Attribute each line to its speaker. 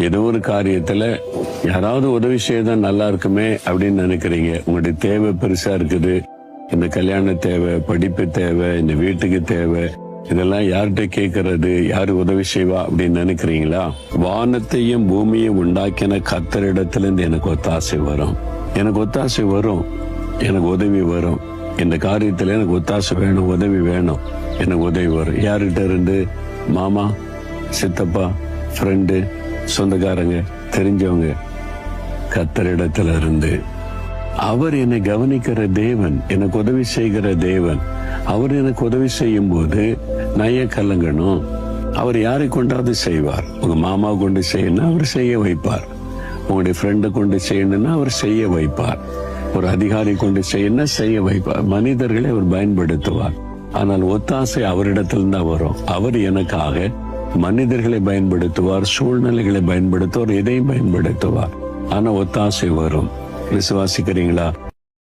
Speaker 1: ஏதோ ஒரு காரியத்துல யாராவது உதவி செய்யதான் நல்லா இருக்குமே அப்படின்னு நினைக்கிறீங்க. உங்களுடைய தேவை பெருசா இருக்குது. இந்த கல்யாண தேவை, படிப்பு தேவை, இந்த வீட்டுக்கு தேவை, இதெல்லாம் யார்கிட்ட கேட்கறது, யாரு உதவி செய்வா அப்படின்னு நினைக்கிறீங்களா? வானத்தையும் பூமியையும் உண்டாக்கின கர்த்தரிடத்துல இருந்து எனக்கு ஒத்தாசை வரும். எனக்கு ஒத்தாசை வரும், எனக்கு உதவி வரும். இந்த காரியத்துல எனக்கு ஒத்தாசை வேணும், உதவி வேணும், எனக்கு உதவி வரும். யார்கிட்ட இருந்து? மாமா, சித்தப்பா, ஃப்ரெண்டு, சொந்தக்காரங்க, தெரிஞ்சவங்க. கர்த்தரிடத்துல இருந்து. அவர் என்னை கவனிக்கிற தேவன், எனக்கு உதவி செய்கிற தேவன். அவர் எனக்கு உதவி செய்யும் போது நான் ஏன் கலங்கணும்? அவர் யாரை கொண்டாவது செய்வார். உங்க மாமாவை கொண்டு செய்யணும், அவர் செய்ய வைப்பார். உங்களுடைய ஃப்ரெண்டை கொண்டு செய்யணும்னா அவர் செய்ய வைப்பார். ஒரு அதிகாரி கொண்டு செய்யணும், செய்ய வைப்பார். மனிதர்களை அவர் பயன்படுத்துவார். ஆனால் ஒத்தாசை அவரிடத்தில் தான் வரும். அவர் எனக்காக மனிதர்களை பயன்படுத்துவார், சூழ்நிலைகளை பயன்படுத்துவார், எதையும் பயன்படுத்துவார். ஆனா ஒத்தாசை வரும். விசுவாசிக்கிறீங்களா?